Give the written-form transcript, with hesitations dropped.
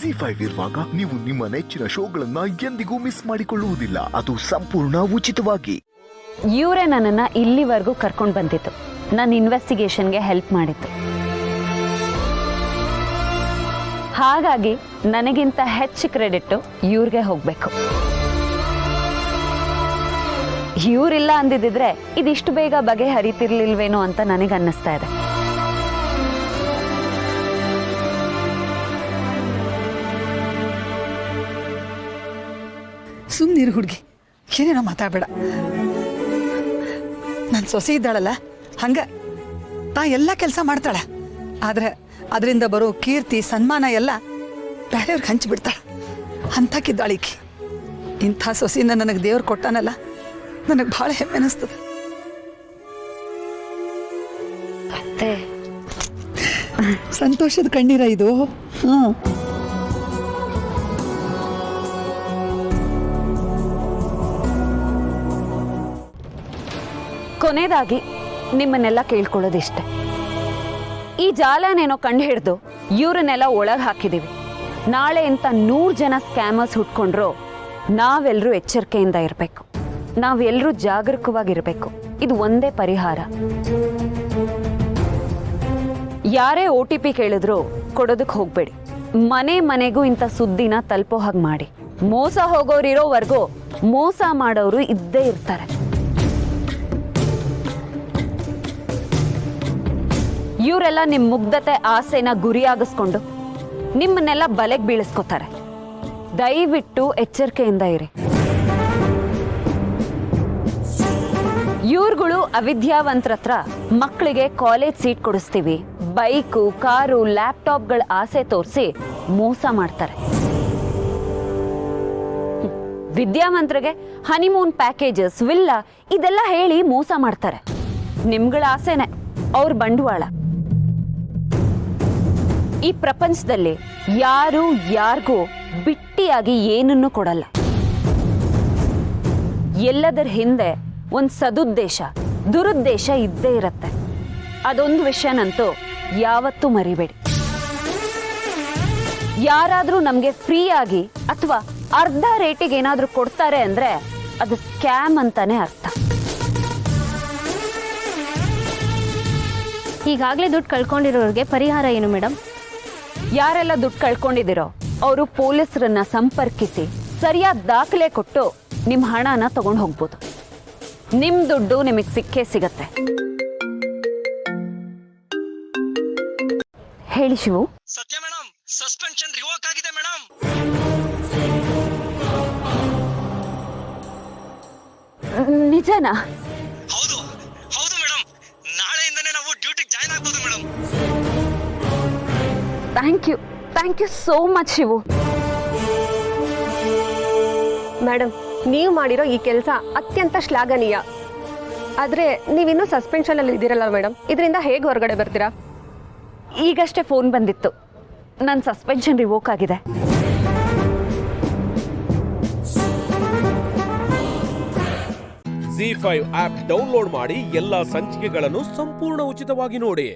Z5 ಇರುವಾಗ ನೀವು ನಿಮ್ಮ ನೆಚ್ಚಿನ ಶೋಗಳನ್ನ ಎಂದಿಗೂ ಮಿಸ್ ಮಾಡಿಕೊಳ್ಳುವುದಿಲ್ಲ. ಅದು ಸಂಪೂರ್ಣ ಉಚಿತವಾಗಿ. ಇವರೇ ನನ್ನನ್ನು ಇಲ್ಲಿವರೆಗೂ ಕರ್ಕೊಂಡು ಬಂದಿತ್ತು, ನನ್ನ ಇನ್ವೆಸ್ಟಿಗೇಷನ್ಗೆ ಹೆಲ್ಪ್ ಮಾಡಿತ್ತು. ಹಾಗಾಗಿ ನನಗಿಂತ ಹೆಚ್ಚು ಕ್ರೆಡಿಟ್ ಇವ್ರಿಗೆ ಹೋಗಬೇಕು. ಇವರಿಲ್ಲ ಅಂದಿದ್ದಿದ್ರೆ ಇದಿಷ್ಟು ಬೇಗ ಬಗೆಹರಿತಿರ್ಲಿಲ್ವೇನೋ ಅಂತ ನನಗೆ ಅನ್ನಿಸ್ತಾ ಇದೆ. ಸುಮ್ಮನಿರು ಹುಡುಗಿ, ಏನೇನೋ ಮಾತಾಡಬೇಡ. ನನ್ನ ಸೊಸೆ ಇದ್ದಾಳಲ್ಲ, ಹಂಗ ತಾ ಎಲ್ಲ ಕೆಲಸ ಮಾಡ್ತಾಳೆ. ಆದರೆ ಅದರಿಂದ ಬರೋ ಕೀರ್ತಿ ಸನ್ಮಾನ ಎಲ್ಲ ಬೇರೆಯವ್ರಿಗೆ ಹಂಚಿಬಿಡ್ತಾಳೆ. ಅಂಥಕ್ಕಿದ್ದಾಳಿಕಿ. ಇಂಥ ಸೊಸೆನ ನನಗೆ ದೇವ್ರು ಕೊಟ್ಟಾನಲ್ಲ, ನನಗೆ ಭಾಳ ಹೆಮ್ಮೆ ಅನಿಸ್ತದೆ. ಸಂತೋಷದ ಕಣ್ಣೀರ ಇದು. ಕೊನೆಯದಾಗಿ ನಿಮ್ಮನ್ನೆಲ್ಲ ಕೇಳ್ಕೊಳ್ಳೋದಿಷ್ಟೆ. ಈ ಜಾಲನೇನೋ ಕಂಡು ಹಿಡಿದು ಇವ್ರನ್ನೆಲ್ಲ ಒಳಗೆ ಹಾಕಿದೀವಿ. ನಾಳೆ ಇಂಥ 100 ಜನ ಸ್ಕ್ಯಾಮರ್ಸ್ ಹುಟ್ಕೊಂಡ್ರು ನಾವೆಲ್ಲರೂ ಎಚ್ಚರಿಕೆಯಿಂದ ಇರಬೇಕು, ನಾವೆಲ್ಲರೂ ಜಾಗರೂಕವಾಗಿರಬೇಕು. ಇದು ಒಂದೇ ಪರಿಹಾರ. ಯಾರೇ OTP ಕೇಳಿದ್ರು ಕೊಡೋದಕ್ಕೆ ಹೋಗ್ಬೇಡಿ. ಮನೆ ಮನೆಗೂ ಇಂಥ ಸುದ್ದಿನ ತಲುಪೋ ಹಾಗೆ ಮಾಡಿ. ಮೋಸ ಹೋಗೋರಿರೋವರೆಗೂ ಮೋಸ ಮಾಡೋರು ಇದ್ದೇ ಇರ್ತಾರೆ. ಇವರೆಲ್ಲ ನಿಮ್ಮ ಮುಗ್ಧತೆ ಆಸೆನ ಗುರಿಯಾಗಿಸ್ಕೊಂಡು ನಿಮ್ಮನ್ನೆಲ್ಲ ಬಲೆಗೆ ಬೀಳಿಸ್ಕೊತಾರೆ. ದಯವಿಟ್ಟು ಎಚ್ಚರಿಕೆಯಿಂದ ಇರಿ. ಇವ್ರುಗಳು ಅವಿದ್ಯಾವಂತರ ಹತ್ರ ಮಕ್ಕಳಿಗೆ ಕಾಲೇಜ್ ಸೀಟ್ ಕೊಡಿಸ್ತೀವಿ, ಬೈಕು, ಕಾರು, ಲ್ಯಾಪ್ಟಾಪ್ಗಳ ಆಸೆ ತೋರಿಸಿ ಮೋಸ ಮಾಡ್ತಾರೆ. ವಿದ್ಯಾವಂತರಿಗೆ ಹನಿಮೂನ್ ಪ್ಯಾಕೇಜಸ್, ವಿಲ್ಲಾ ಇದೆಲ್ಲ ಹೇಳಿ ಮೋಸ ಮಾಡ್ತಾರೆ. ನಿಮ್ಗಳ ಆಸೆನೆ ಅವ್ರ ಬಂಡವಾಳ. ಈ ಪ್ರಪಂಚದಲ್ಲಿ ಯಾರು ಯಾರಿಗೂ ಬಿಟ್ಟಿಯಾಗಿ ಏನನ್ನೂ ಕೊಡಲ್ಲ. ಎಲ್ಲದರ ಹಿಂದೆ ಒಂದು ಸದುದ್ದೇಶ, ದುರುದ್ದೇಶ ಇದ್ದೇ ಇರತ್ತೆ. ಅದೊಂದು ವಿಷಯನಂತೂ ಯಾವತ್ತೂ ಮರಿಬೇಡಿ. ಯಾರಾದರೂ ನಮಗೆ ಫ್ರೀಯಾಗಿ ಅಥವಾ ಅರ್ಧ ರೇಟಿಗೆ ಏನಾದರೂ ಕೊಡ್ತಾರೆ ಅಂದ್ರೆ ಅದು ಸ್ಕ್ಯಾಮ್ ಅಂತಾನೆ ಅರ್ಥ. ಈಗಾಗಲೇ ದುಡ್ಡು ಕಳ್ಕೊಂಡಿರೋರಿಗೆ ಪರಿಹಾರ ಏನು ಮೇಡಮ್? ಯಾರೆಲ್ಲ ದುಡ್ಡು ಕಳ್ಕೊಂಡಿದ್ದೀರೋ ಅವರು ಪೊಲೀಸರನ್ನ ಸಂಪರ್ಕಿಸಿ ಸರಿಯಾದ ದಾಖಲೆ ಕೊಟ್ಟು ನಿಮ್ಮ ಹಣನ ತಗೊಂಡು ಹೋಗ್ಬೋದು. ನಿಮ್ಮ ದುಡ್ಡು ನಿಮಗೆ ಸಿಕ್ಕೇ ಸಿಗತ್ತೆ. ಹೇಳಿ ಶಿವು. ಸತ್ಯ ಮೇಡಮ್, ಸಸ್ಪೆನ್ಷನ್ ರಿವೋಕ್ ಆಗಿದೆ ಮೇಡಮ್. ನಿಜನಾ? ಹೌದು ಹೌದು ಮೇಡಮ್, ನಾಳೆಯಿಂದನೇ ನಾವು ಡ್ಯೂಟಿಗೆ ಜಾಯ್ನ್ ಆಗ್ಬೋದು ಮೇಡಮ್. Thank you so much Shivu. Madam, ನೀವು ಮಾಡಿರೋ ಈ ಕೆಲಸ ಅತ್ಯಂತ ಶ್ಲಾಘನೀಯ. ಆದರೆ ನೀವಿನ್ನೂ ಸಸ್ಪೆನ್ಷನಲ್ಲಿ ಇದ್ದೀರಲ್ಲ ಮೇಡಮ್, ಇದರಿಂದ ಹೇಗೆ ಹೊರಗಡೆ ಬರ್ತೀರಾ? ಈಗಷ್ಟೇ ಫೋನ್ ಬಂದಿತ್ತು, ನನ್ನ ಸಸ್ಪೆನ್ಷನ್ ರಿವೋಕ್ ಆಗಿದೆ. Z5 ಆಪ್ ಡೌನ್ಲೋಡ್ ಮಾಡಿ ಎಲ್ಲಾ ಸಂಚಿಕೆಗಳನ್ನು ಸಂಪೂರ್ಣ ಉಚಿತವಾಗಿ ನೋಡಿ.